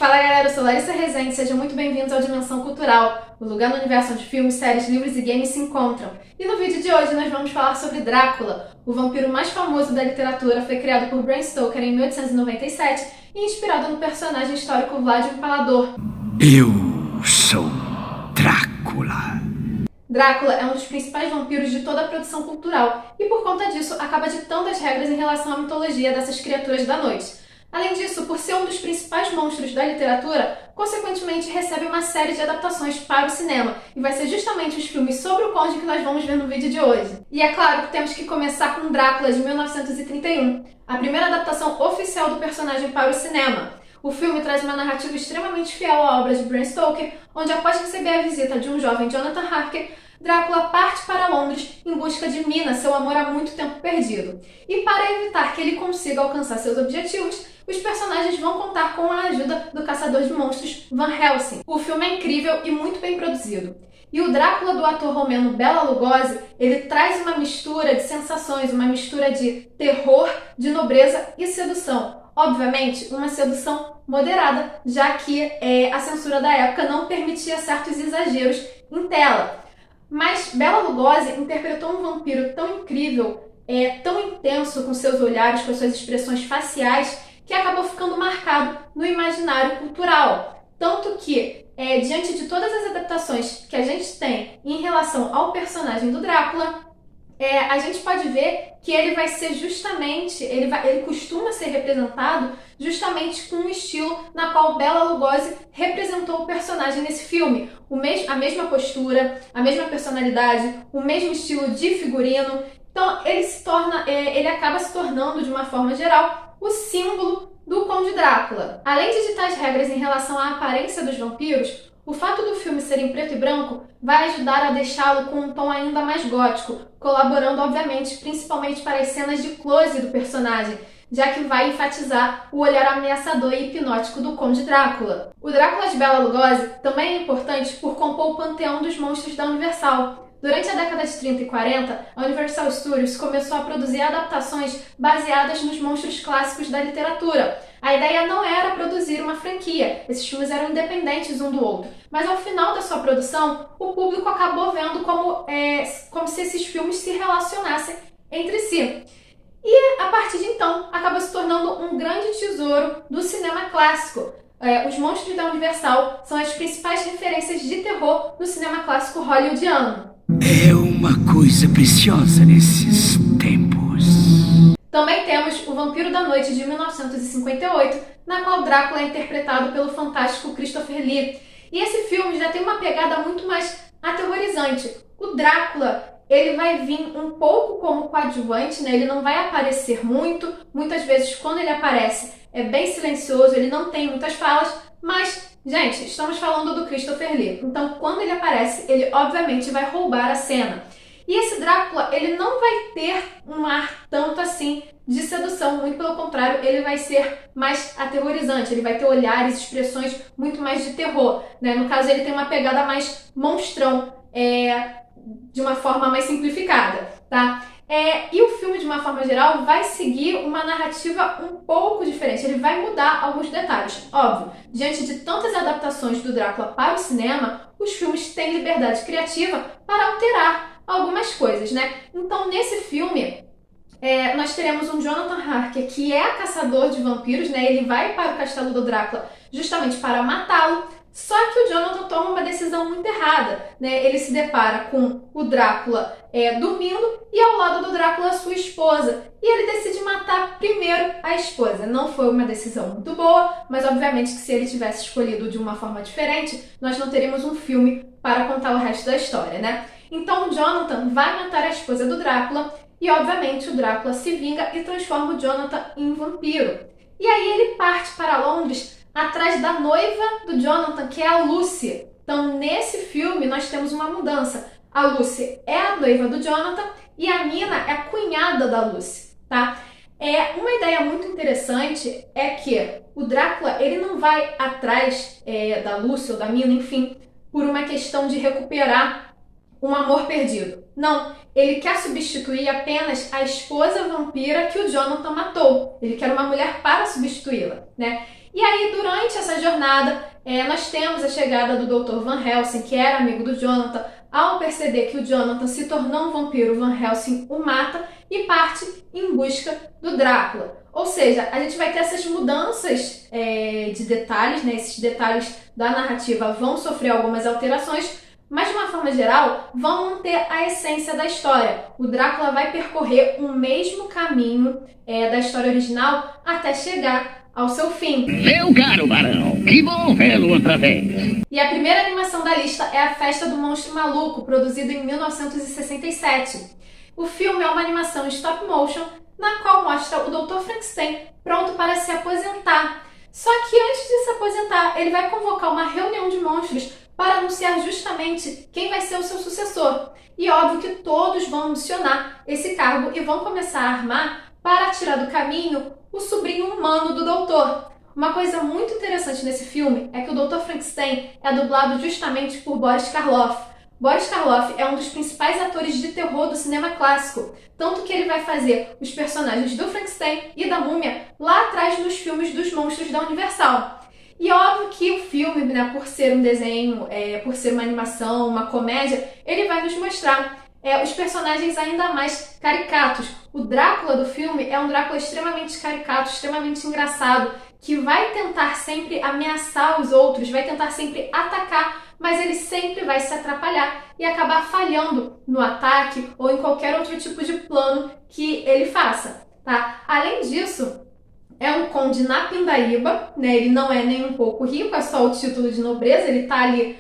Fala galera, eu sou Larissa Rezende, sejam muito bem-vindos ao Dimensão Cultural, o lugar no universo onde filmes, séries, livros e games se encontram. E no vídeo de hoje nós vamos falar sobre Drácula, o vampiro mais famoso da literatura, foi criado por Bram Stoker em 1897 e inspirado no personagem histórico Vlad o Impalador. Eu sou Drácula. Drácula é um dos principais vampiros de toda a produção cultural e por conta disso acaba ditando as regras em relação à mitologia dessas criaturas da noite. Além disso, por ser um dos principais monstros da literatura, consequentemente recebe uma série de adaptações para o cinema, e vai ser justamente os filmes sobre o Conde que nós vamos ver no vídeo de hoje. E é claro que temos que começar com Drácula, de 1931, a primeira adaptação oficial do personagem para o cinema. O filme traz uma narrativa extremamente fiel à obra de Bram Stoker, onde após receber a visita de um jovem Jonathan Harker, Drácula parte para Londres em busca de Mina, seu amor há muito tempo perdido. E para evitar que ele consiga alcançar seus objetivos, os personagens vão contar com a ajuda do caçador de monstros Van Helsing. O filme é incrível e muito bem produzido. E o Drácula do ator romeno Bela Lugosi, ele traz uma mistura de sensações, uma mistura de terror, de nobreza e sedução. Obviamente, uma sedução moderada, já que a censura da época não permitia certos exageros em tela. Mas Bela Lugosi interpretou um vampiro tão incrível, tão intenso com seus olhares, com suas expressões faciais, que acabou ficando marcado no imaginário cultural. Tanto que, diante de todas as adaptações que a gente tem em relação ao personagem do Drácula, a gente pode ver que ele vai ser justamente, ele costuma ser representado justamente com um estilo na qual Bela Lugosi representou o personagem nesse filme. A mesma postura, a mesma personalidade, o mesmo estilo de figurino. Então ele acaba se tornando, de uma forma geral, o símbolo do Conde Drácula. Além de ditar as regras em relação à aparência dos vampiros, o fato do filme ser em preto e branco vai ajudar a deixá-lo com um tom ainda mais gótico, colaborando, obviamente, principalmente para as cenas de close do personagem, já que vai enfatizar o olhar ameaçador e hipnótico do Conde Drácula. O Drácula de Bela Lugosi também é importante por compor o panteão dos monstros da Universal. Durante a década de 30 e 40, a Universal Studios começou a produzir adaptações baseadas nos monstros clássicos da literatura. A ideia não era produzir uma franquia, esses filmes eram independentes um do outro. Mas ao final da sua produção, o público acabou vendo como se esses filmes se relacionassem entre si. E a partir de então, acabou se tornando um grande tesouro do cinema clássico. Os monstros da Universal são as principais referências de terror no cinema clássico hollywoodiano. É uma coisa preciosa nesses tempos. Também temos O Vampiro da Noite, de 1958, na qual Drácula é interpretado pelo fantástico Christopher Lee. E esse filme já tem uma pegada muito mais aterrorizante. O Drácula, ele vai vir um pouco como coadjuvante, né? Ele não vai aparecer muito. Muitas vezes, quando ele aparece, é bem silencioso, ele não tem muitas falas, mas, gente, estamos falando do Christopher Lee. Então, quando ele aparece, ele obviamente vai roubar a cena. E esse Drácula, ele não vai ter um ar tanto assim de sedução, muito pelo contrário, ele vai ser mais aterrorizante, ele vai ter olhares, expressões muito mais de terror, né? No caso, ele tem uma pegada mais monstrão, de uma forma mais simplificada, tá? E o filme, de uma forma geral, vai seguir uma narrativa um pouco diferente, ele vai mudar alguns detalhes. Óbvio, diante de tantas adaptações do Drácula para o cinema, os filmes têm liberdade criativa para alterar algumas coisas, né? Então, nesse filme, nós teremos um Jonathan Harker, que é caçador de vampiros, né? Ele vai para o castelo do Drácula justamente para matá-lo, só que o Jonathan toma uma decisão muito errada, né? Ele se depara com o Drácula dormindo e ao lado do Drácula sua esposa. E ele decide matar primeiro a esposa. Não foi uma decisão muito boa, mas obviamente que se ele tivesse escolhido de uma forma diferente, nós não teríamos um filme para contar o resto da história, né? Então o Jonathan vai matar a esposa do Drácula e obviamente o Drácula se vinga e transforma o Jonathan em vampiro. E aí ele parte para Londres atrás da noiva do Jonathan, que é a Lucy. Então, nesse filme, nós temos uma mudança. A Lucy é a noiva do Jonathan e a Mina é a cunhada da Lucy, tá? Uma ideia muito interessante é que o Drácula, ele não vai atrás da Lucy ou da Mina, enfim, por uma questão de recuperar um amor perdido. Não, ele quer substituir apenas a esposa vampira que o Jonathan matou. Ele quer uma mulher para substituí-la, né? E aí, durante essa jornada, nós temos a chegada do Dr. Van Helsing, que era amigo do Jonathan. Ao perceber que o Jonathan se tornou um vampiro, Van Helsing o mata e parte em busca do Drácula. Ou seja, a gente vai ter essas mudanças de detalhes, né? Esses detalhes da narrativa vão sofrer algumas alterações, mas de uma forma geral, vão manter a essência da história. O Drácula vai percorrer o mesmo caminho da história original até chegar ao seu fim. Meu caro barão, que bom vê-lo outra vez. E a primeira animação da lista é A Festa do Monstro Maluco, produzido em 1967. O filme é uma animação stop motion, na qual mostra o Dr. Frankenstein pronto para se aposentar. Só que antes de se aposentar, ele vai convocar uma reunião de monstros para anunciar justamente quem vai ser o seu sucessor. E óbvio que todos vão ambicionar esse cargo e vão começar a armar para tirar do caminho o sobrinho humano do doutor. Uma coisa muito interessante nesse filme é que o Dr. Frankenstein é dublado justamente por Boris Karloff. Boris Karloff é um dos principais atores de terror do cinema clássico, tanto que ele vai fazer os personagens do Frankenstein e da Múmia lá atrás nos filmes dos monstros da Universal. E óbvio que o filme, né, por ser um desenho, por ser uma animação, uma comédia, ele vai nos mostrar os personagens ainda mais caricatos. O Drácula do filme é um Drácula extremamente caricato, extremamente engraçado, que vai tentar sempre ameaçar os outros, vai tentar sempre atacar, mas ele sempre vai se atrapalhar e acabar falhando no ataque ou em qualquer outro tipo de plano que ele faça, tá? Além disso, é um conde na pindaíba, né? Ele não é nem um pouco rico, é só o título de nobreza, ele tá ali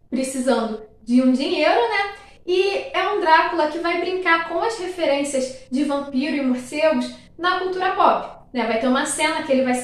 precisando de um dinheiro, né? E é um Drácula que vai brincar com as referências de vampiro e morcegos na cultura pop, né? Vai ter uma cena que ele vai,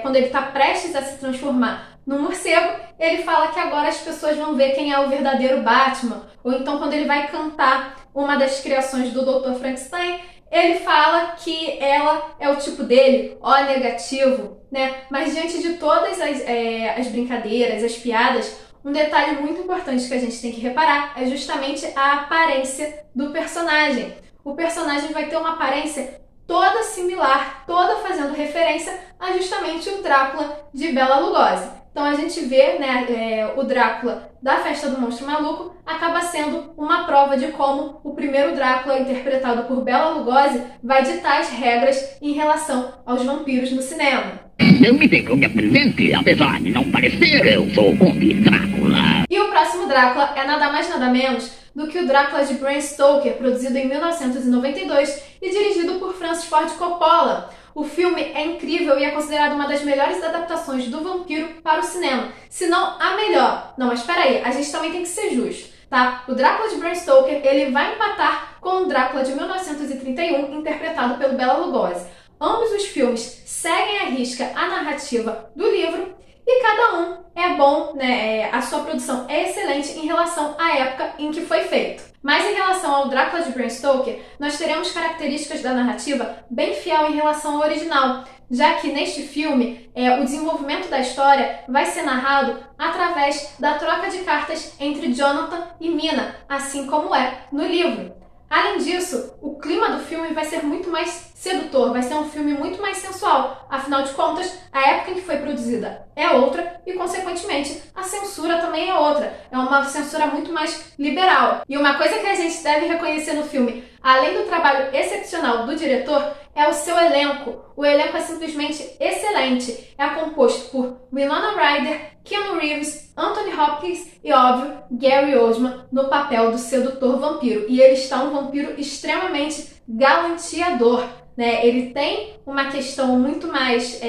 quando ele está prestes a se transformar num morcego, ele fala que agora as pessoas vão ver quem é o verdadeiro Batman. Ou então quando ele vai cantar uma das criações do Dr. Frankenstein, ele fala que ela é o tipo dele, O negativo, né? Mas diante de todas as brincadeiras, as piadas, um detalhe muito importante que a gente tem que reparar é justamente a aparência do personagem. O personagem vai ter uma aparência toda similar, toda fazendo referência a justamente o Drácula de Bela Lugosi. Então a gente vê, né, o Drácula da Festa do Monstro Maluco acaba sendo uma prova de como o primeiro Drácula, interpretado por Bela Lugosi, vai ditar as regras em relação aos vampiros no cinema. Permitem que eu me apresente, apesar de não parecer, eu sou o Conde Drácula. E o próximo Drácula é nada mais nada menos do que o Drácula de Bram Stoker, produzido em 1992 e dirigido por Francis Ford Coppola. O filme é incrível e é considerado uma das melhores adaptações do vampiro para o cinema, se não a melhor. Não, mas espera aí, a gente também tem que ser justo, tá? O Drácula de Bram Stoker, ele vai empatar com o Drácula de 1931, interpretado pelo Bela Lugosi. Ambos os filmes seguem à risca a narrativa do livro e cada um é bom, né? A sua produção é excelente em relação à época em que foi feito. Mas em relação ao Drácula de Bram Stoker, nós teremos características da narrativa bem fiel em relação ao original, já que neste filme o desenvolvimento da história vai ser narrado através da troca de cartas entre Jonathan e Mina, assim como é no livro. Além disso, o clima do filme vai ser muito mais sedutor, vai ser um filme muito mais sensual. Afinal de contas, a época em que foi produzida é outra e, consequentemente, a censura também é outra. É uma censura muito mais liberal. E uma coisa que a gente deve reconhecer no filme, além do trabalho excepcional do diretor, é o seu elenco. O elenco é simplesmente excelente. É composto por Winona Ryder, Keanu Reeves, Anthony Hopkins e, óbvio, Gary Oldman no papel do sedutor vampiro. E ele está um vampiro extremamente galanteador, né? Ele tem uma questão muito mais,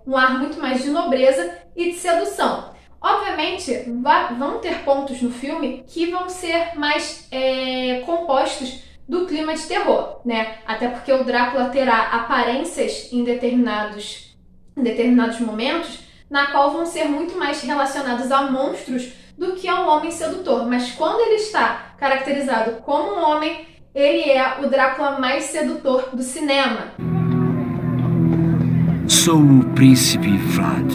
um ar muito mais de nobreza e de sedução. Obviamente, vão ter pontos no filme que vão ser mais compostos do clima de terror, né? Até porque o Drácula terá aparências em determinados momentos na qual vão ser muito mais relacionados a monstros do que a um homem sedutor. Mas quando ele está caracterizado como um homem, ele é o Drácula mais sedutor do cinema. Sou o Príncipe Vlad.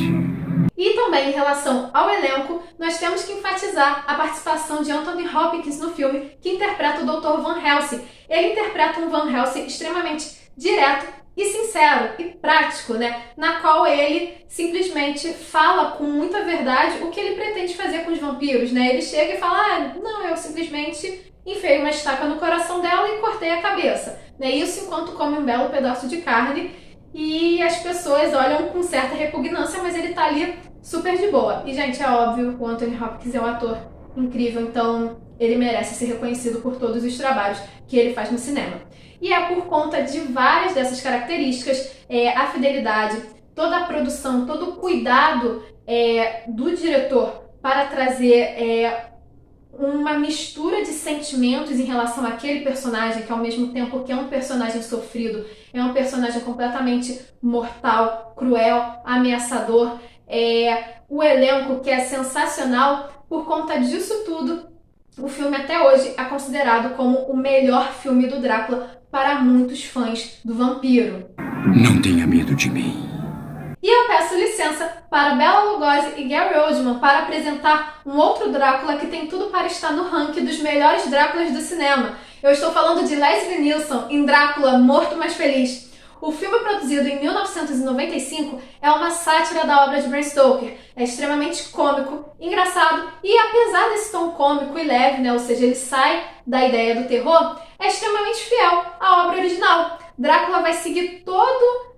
E também em relação ao elenco, nós temos que enfatizar a participação de Anthony Hopkins no filme, que interpreta o Dr. Van Helsing. Ele interpreta um Van Helsing extremamente direto e sincero e prático, né? Na qual ele simplesmente fala com muita verdade o que ele pretende fazer com os vampiros, né? Ele chega e fala, não, eu simplesmente enfiei uma estaca no coração dela e cortei a cabeça, né? Isso enquanto come um belo pedaço de carne e as pessoas olham com certa repugnância, mas ele tá ali super de boa. E, gente, é óbvio, o Anthony Hopkins é um ator incrível, então ele merece ser reconhecido por todos os trabalhos que ele faz no cinema. E é por conta de várias dessas características, a fidelidade, toda a produção, todo o cuidado do diretor para trazer uma mistura de sentimentos em relação àquele personagem, que ao mesmo tempo que é um personagem sofrido, é um personagem completamente mortal, cruel, ameaçador. O elenco que é sensacional. Por conta disso tudo, o filme até hoje é considerado como o melhor filme do Drácula para muitos fãs do vampiro. Não tenha medo de mim. E eu peço licença para Bela Lugosi e Gary Oldman para apresentar um outro Drácula que tem tudo para estar no ranking dos melhores Dráculas do cinema. Eu estou falando de Leslie Nielsen em Drácula, Morto Mas Feliz. O filme, produzido em 1995, é uma sátira da obra de Bram Stoker. É extremamente cômico, engraçado e, apesar desse tom cômico e leve, né, ou seja, ele sai da ideia do terror, é extremamente fiel à obra original. Drácula vai seguir todo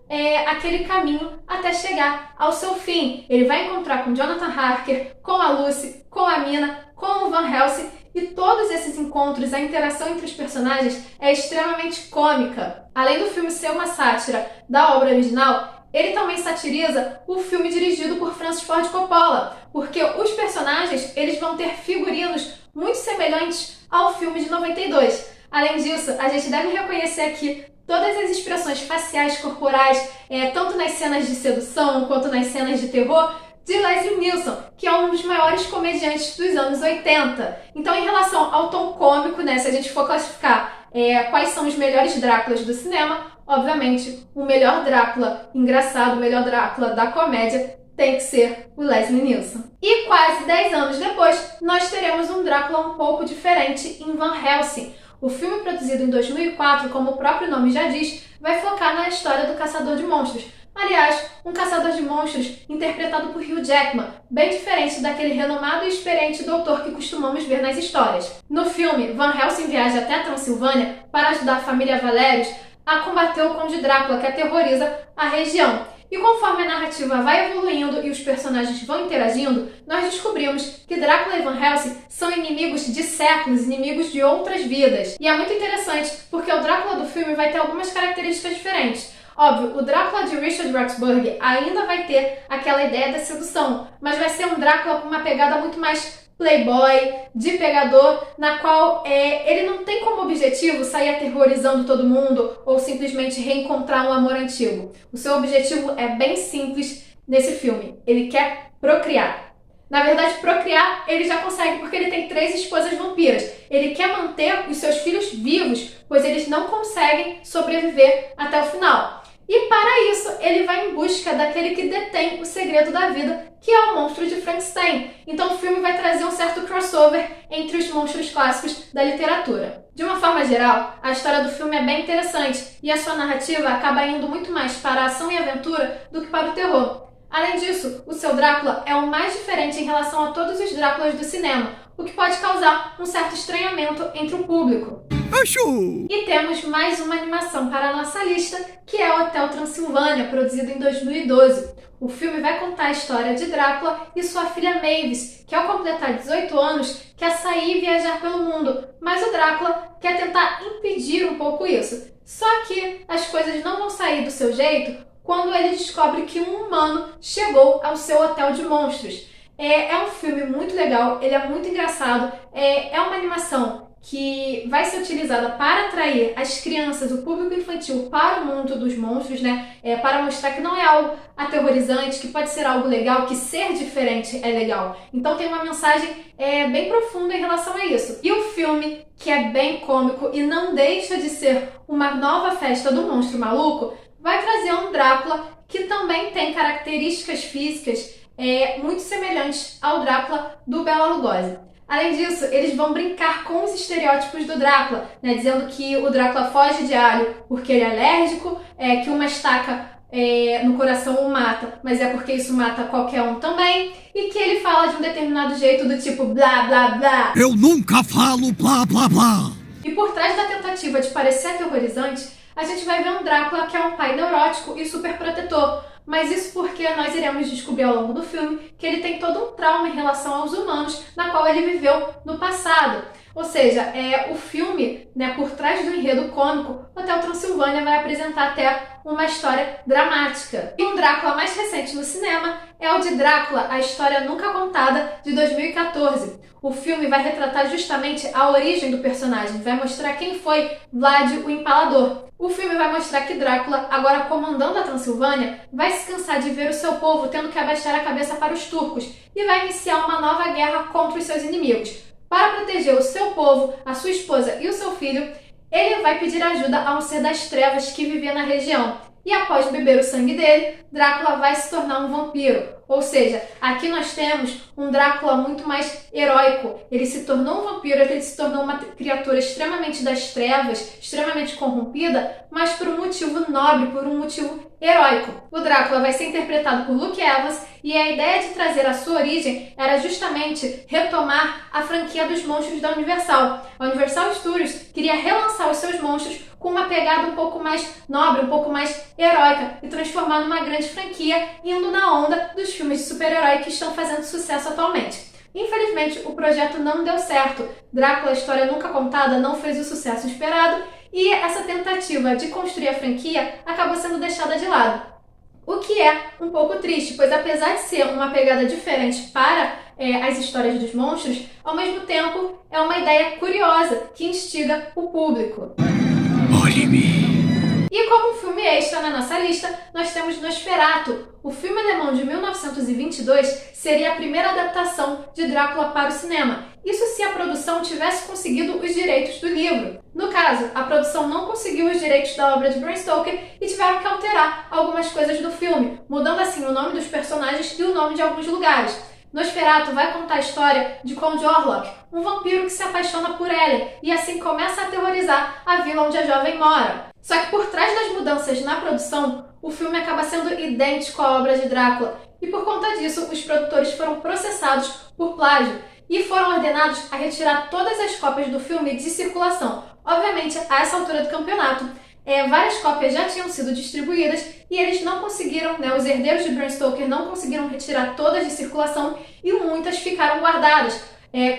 aquele caminho até chegar ao seu fim. Ele vai encontrar com Jonathan Harker, com a Lucy, com a Mina, com o Van Helsing, e todos esses encontros, a interação entre os personagens é extremamente cômica. Além do filme ser uma sátira da obra original, ele também satiriza o filme dirigido por Francis Ford Coppola, porque os personagens eles vão ter figurinos muito semelhantes ao filme de 92. Além disso, a gente deve reconhecer aqui todas as expressões faciais corporais, tanto nas cenas de sedução quanto nas cenas de terror, de Leslie Nielsen, que é um dos maiores comediantes dos anos 80. Então, em relação ao tom cômico, né, se a gente for classificar quais são os melhores Dráculas do cinema, obviamente, o melhor Drácula engraçado, o melhor Drácula da comédia tem que ser o Leslie Nielsen. E quase 10 anos depois, nós teremos um Drácula um pouco diferente em Van Helsing. O filme, produzido em 2004, como o próprio nome já diz, vai focar na história do caçador de monstros. Aliás, um caçador de monstros interpretado por Hugh Jackman, bem diferente daquele renomado e experiente doutor que costumamos ver nas histórias. No filme, Van Helsing viaja até a Transilvânia para ajudar a família Valerius a combater o Conde Drácula, que aterroriza a região. E conforme a narrativa vai evoluindo e os personagens vão interagindo, nós descobrimos que Drácula e Van Helsing são inimigos de séculos, inimigos de outras vidas. E é muito interessante, porque o Drácula do filme vai ter algumas características diferentes. Óbvio, o Drácula de Richard Roxburgh ainda vai ter aquela ideia da sedução, mas vai ser um Drácula com uma pegada muito mais playboy, de pegador, na qual ele não tem como objetivo sair aterrorizando todo mundo ou simplesmente reencontrar um amor antigo. O seu objetivo é bem simples nesse filme. Ele quer procriar. Na verdade, procriar ele já consegue porque ele tem 3 esposas vampiras. Ele quer manter os seus filhos vivos, pois eles não conseguem sobreviver até o final. E para isso, ele vai em busca daquele que detém o segredo da vida, que é o monstro de Frankenstein. Então o filme vai trazer um certo crossover entre os monstros clássicos da literatura. De uma forma geral, a história do filme é bem interessante e a sua narrativa acaba indo muito mais para a ação e aventura do que para o terror. Além disso, o seu Drácula é o mais diferente em relação a todos os Dráculas do cinema, o que pode causar um certo estranhamento entre o público. Achou! E temos mais uma animação para a nossa lista, que é o Hotel Transilvânia, produzido em 2012. O filme vai contar a história de Drácula e sua filha Mavis, que ao completar 18 anos quer sair e viajar pelo mundo, mas o Drácula quer tentar impedir um pouco isso. Só que as coisas não vão sair do seu jeito quando ele descobre que um humano chegou ao seu hotel de monstros. É um filme muito legal, ele é muito engraçado, é uma animação que vai ser utilizada para atrair as crianças, o público infantil para o mundo dos monstros, né? Para mostrar que não é algo aterrorizante, que pode ser algo legal, que ser diferente é legal. Então tem uma mensagem bem profunda em relação a isso. E o filme, que é bem cômico e não deixa de ser uma nova festa do monstro maluco, vai trazer um Drácula que também tem características físicas muito semelhantes ao Drácula do Bela Lugosi. Além disso, eles vão brincar com os estereótipos do Drácula, né, dizendo que o Drácula foge de alho porque ele é alérgico, que uma estaca no coração o mata, mas é porque isso mata qualquer um também, e que ele fala de um determinado jeito do tipo blá blá blá. Eu nunca falo blá blá blá. E por trás da tentativa de parecer aterrorizante, a gente vai ver um Drácula que é um pai neurótico e super protetor, mas isso porque nós iremos descobrir ao longo do filme que ele tem todo um trauma em relação aos humanos, na qual ele viveu no passado. Ou seja, o filme, né, por trás do enredo cômico, Hotel Transilvânia vai apresentar até uma história dramática. E um Drácula mais recente no cinema é o de Drácula, a História Nunca Contada, de 2014. O filme vai retratar justamente a origem do personagem, vai mostrar quem foi Vlad o Empalador. O filme vai mostrar que Drácula, agora comandando a Transilvânia, vai se cansar de ver o seu povo tendo que abaixar a cabeça para os turcos e vai iniciar uma nova guerra contra os seus inimigos. Para proteger o seu povo, a sua esposa e o seu filho, ele vai pedir ajuda a um ser das trevas que vivia na região. E após beber o sangue dele, Drácula vai se tornar um vampiro. Ou seja, aqui nós temos um Drácula muito mais heróico. Ele se tornou um vampiro, ele se tornou uma criatura extremamente das trevas, extremamente corrompida, mas por um motivo nobre, por um motivo heróico. O Drácula vai ser interpretado por Luke Evans e a ideia de trazer a sua origem era justamente retomar a franquia dos monstros da Universal. A Universal Studios queria relançar os seus monstros com uma pegada um pouco mais nobre, um pouco mais heróica e transformar numa grande franquia, indo na onda dos filmes de super-herói que estão fazendo sucesso atualmente. Infelizmente, o projeto não deu certo. Drácula, a História Nunca Contada, não fez o sucesso esperado e essa tentativa de construir a franquia acabou sendo deixada de lado. O que é um pouco triste, pois apesar de ser uma pegada diferente para as histórias dos monstros, ao mesmo tempo é uma ideia curiosa que instiga o público. Olhe-me. E como um filme extra na nossa lista, nós temos Nosferatu. O filme alemão de 1922 seria a primeira adaptação de Drácula para o cinema. Isso se a produção tivesse conseguido os direitos do livro. No caso, a produção não conseguiu os direitos da obra de Bram Stoker e tiveram que alterar algumas coisas do filme, mudando assim o nome dos personagens e o nome de alguns lugares. Nosferatu vai contar a história de Conde Orlok, um vampiro que se apaixona por Ellen e assim começa a aterrorizar a vila onde a jovem mora. Só que por trás das mudanças na produção, o filme acaba sendo idêntico à obra de Drácula e por conta disso os produtores foram processados por plágio e foram ordenados a retirar todas as cópias do filme de circulação. Obviamente, a essa altura do campeonato, várias cópias já tinham sido distribuídas e eles não conseguiram, os herdeiros de Bram Stoker não conseguiram retirar todas de circulação e muitas ficaram guardadas,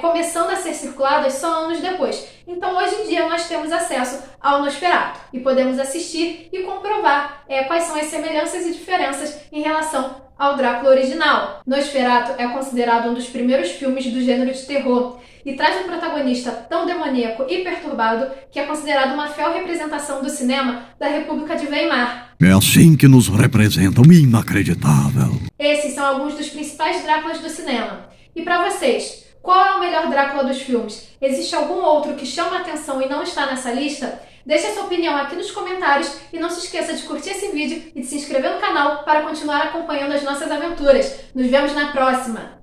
começando a ser circuladas só anos depois. Então hoje em dia nós temos acesso ao Nosferatu e podemos assistir e comprovar quais são as semelhanças e diferenças em relação ao Drácula original. Nosferatu é considerado um dos primeiros filmes do gênero de terror e traz um protagonista tão demoníaco e perturbado que é considerado uma fiel representação do cinema da República de Weimar. É assim que nos representam, inacreditável. Esses são alguns dos principais Dráculas do cinema. E para vocês, qual é o melhor Drácula dos filmes? Existe algum outro que chama a atenção e não está nessa lista? Deixe a sua opinião aqui nos comentários e não se esqueça de curtir esse vídeo e de se inscrever no canal para continuar acompanhando as nossas aventuras. Nos vemos na próxima!